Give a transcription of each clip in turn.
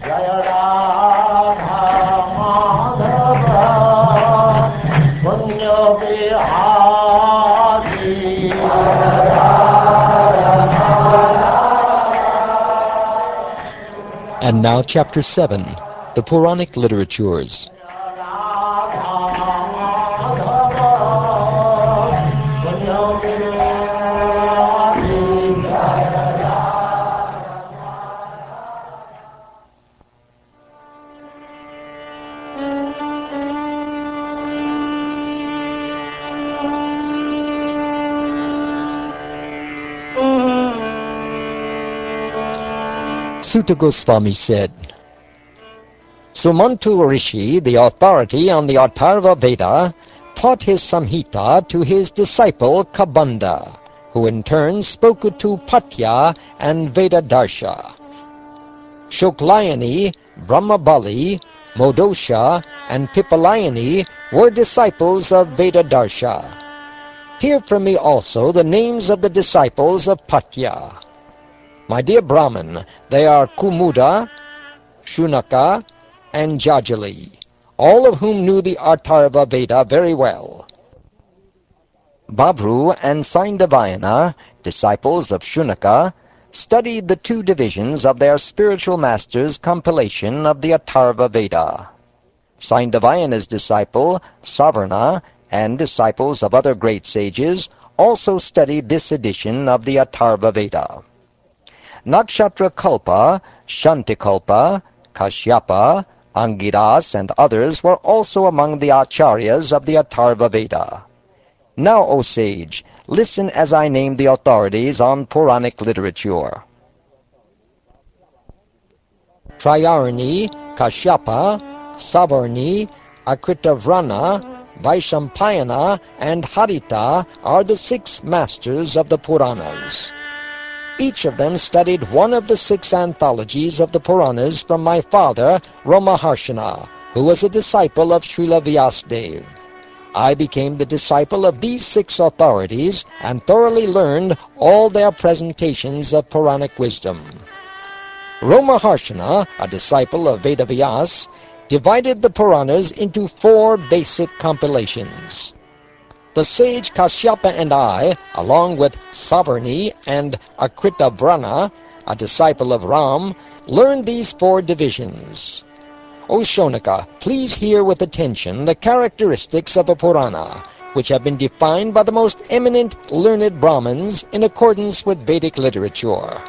Jaya Radha Madhava Punya Bihari. And now Chapter 7, the Puranic Literatures. Sutta Goswami said, Sumantu Rishi, the authority on the Atharva Veda, taught his Samhita to his disciple Kabanda, who in turn spoke it to Patya and Vedadarsha. Shuklayani, Brahmabali, Modosha, and Pipalayani were disciples of Vedadarsha. Hear from me also the names of the disciples of Patya. My dear Brahman, they are Kumuda, Shunaka, and Jajali, all of whom knew the Atharva Veda very well. Babru and Saindavayana, disciples of Shunaka, studied the two divisions of their spiritual master's compilation of the Atharva Veda. Saindavayana's disciple, Savarna, and disciples of other great sages also studied this edition of the Atharva Veda. Nakshatra Kalpa, Shantikalpa, Kashyapa, Angiras, and others were also among the acharyas of the Atharva Veda. Now, O sage, listen as I name the authorities on Puranic literature. Trayarani, Kashyapa, Savarni, Akritavrana, Vaishampayana, and Harita are the 6 masters of the Puranas. Each of them studied one of the 6 anthologies of the Puranas from my father, Ramaharshana, who was a disciple of Srila Vyasadeva. I became the disciple of these 6 authorities and thoroughly learned all their presentations of Puranic wisdom. Ramaharshana, a disciple of Vedavyas, divided the Puranas into 4 basic compilations. The sage Kashyapa and I, along with Savarni and Akritavrana, a disciple of Ram, learned these 4 divisions. O Shonaka, please hear with attention the characteristics of a Purana, which have been defined by the most eminent learned Brahmins in accordance with Vedic literature.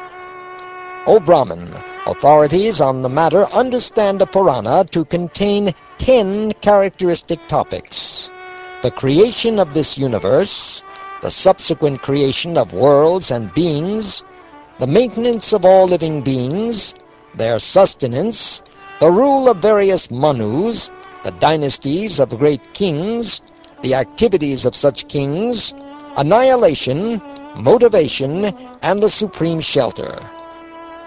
O Brahman, authorities on the matter understand a Purana to contain 10 characteristic topics. The creation of this universe, the subsequent creation of worlds and beings, the maintenance of all living beings, their sustenance, the rule of various manus, the dynasties of great kings, the activities of such kings, annihilation, motivation, and the supreme shelter.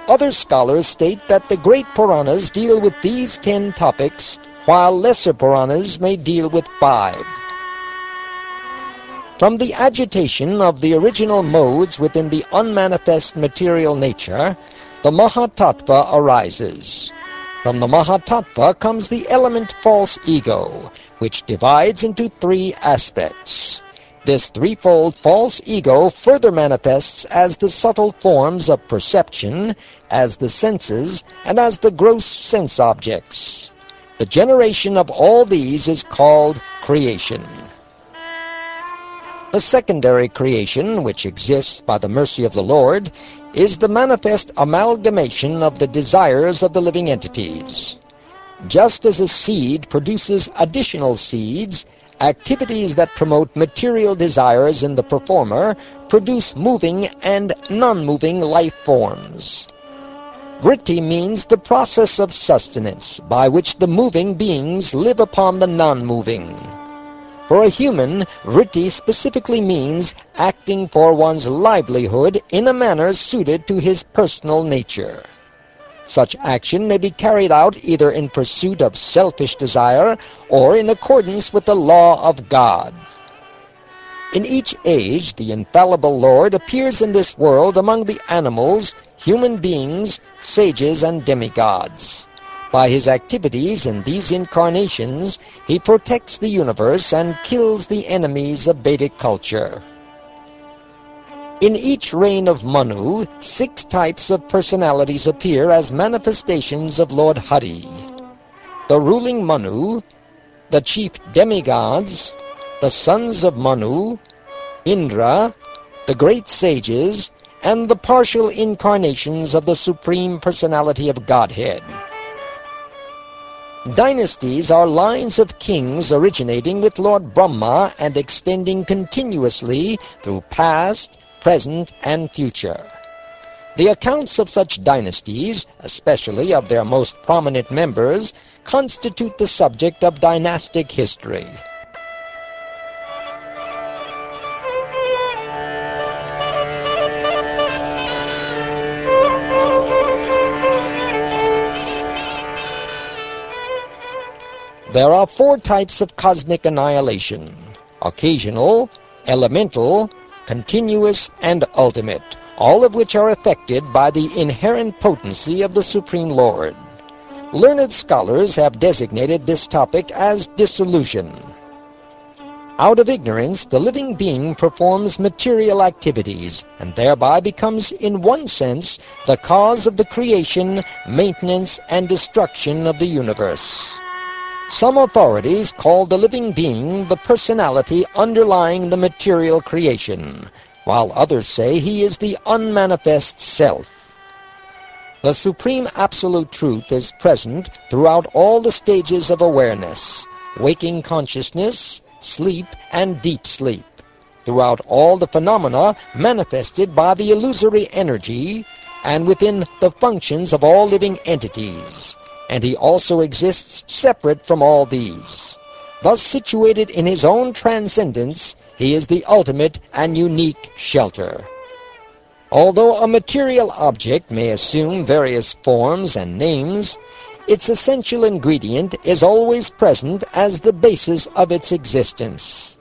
Other scholars state that the great Puranas deal with these 10 topics, while lesser Puranas may deal with 5. From the agitation of the original modes within the unmanifest material nature, the Mahatattva arises. From the Mahatattva comes the element false ego, which divides into 3 aspects. This threefold false ego further manifests as the subtle forms of perception, as the senses, and as the gross sense objects. The generation of all these is called creation. The secondary creation, which exists by the mercy of the Lord, is the manifest amalgamation of the desires of the living entities. Just as a seed produces additional seeds, activities that promote material desires in the performer produce moving and non-moving life forms. Vritti means the process of sustenance by which the moving beings live upon the non-moving. For a human, vritti specifically means acting for one's livelihood in a manner suited to his personal nature. Such action may be carried out either in pursuit of selfish desire or in accordance with the law of God. In each age, the infallible Lord appears in this world among the animals, human beings, sages, and demigods. By his activities in these incarnations, he protects the universe and kills the enemies of Vedic culture. In each reign of Manu, 6 types of personalities appear as manifestations of Lord Hari. The ruling Manu, the chief demigods, the sons of Manu, Indra, the great sages, and the partial incarnations of the Supreme Personality of Godhead. Dynasties are lines of kings originating with Lord Brahma and extending continuously through past, present, and future. The accounts of such dynasties, especially of their most prominent members, constitute the subject of dynastic history. There are 4 types of cosmic annihilation: occasional, elemental, continuous, and ultimate, all of which are affected by the inherent potency of the Supreme Lord. Learned scholars have designated this topic as dissolution. Out of ignorance, the living being performs material activities, and thereby becomes, in one sense, the cause of the creation, maintenance, and destruction of the universe. Some authorities call the living being the personality underlying the material creation, while others say he is the unmanifest self. The Supreme Absolute Truth is present throughout all the stages of awareness: waking consciousness, sleep, and deep sleep, throughout all the phenomena manifested by the illusory energy, and within the functions of all living entities. And he also exists separate from all these. Thus situated in his own transcendence, he is the ultimate and unique shelter. Although a material object may assume various forms and names, its essential ingredient is always present as the basis of its existence.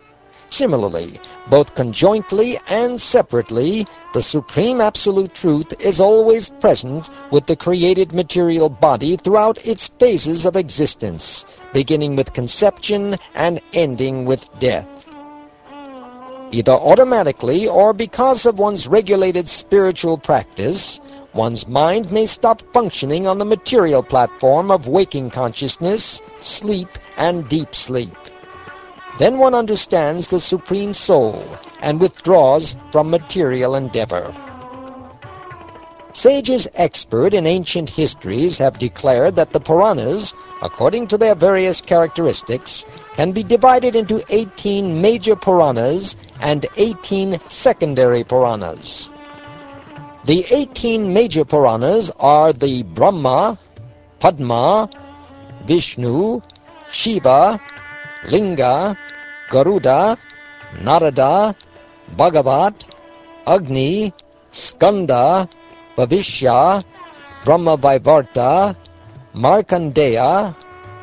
Similarly, both conjointly and separately, the Supreme Absolute Truth is always present with the created material body throughout its phases of existence, beginning with conception and ending with death. Either automatically or because of one's regulated spiritual practice, one's mind may stop functioning on the material platform of waking consciousness, sleep, and deep sleep. Then one understands the Supreme Soul and withdraws from material endeavor. Sages expert in ancient histories have declared that the Puranas, according to their various characteristics, can be divided into 18 major Puranas and 18 secondary Puranas. The 18 major Puranas are the Brahma, Padma, Vishnu, Shiva, Linga, Garuda, Narada, Bhagavat, Agni, Skanda, Bhavishya, Brahma-Vaivarta, Markandeya,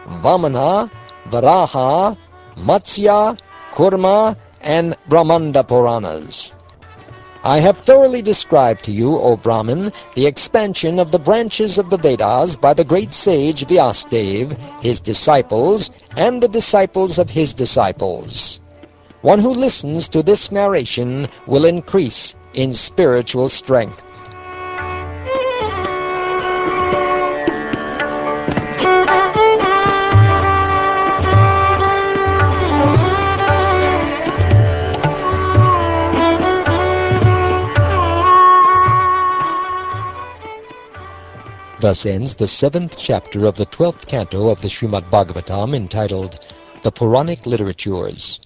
Vamana, Varaha, Matsya, Kurma, and Brahmanda Puranas. I have thoroughly described to you, O Brahmin, the expansion of the branches of the Vedas by the great sage Vyasadeva, his disciples, and the disciples of his disciples. One who listens to this narration will increase in spiritual strength. Thus ends the 7th chapter of the 12th canto of the Shrimad Bhagavatam, entitled The Puranic Literatures.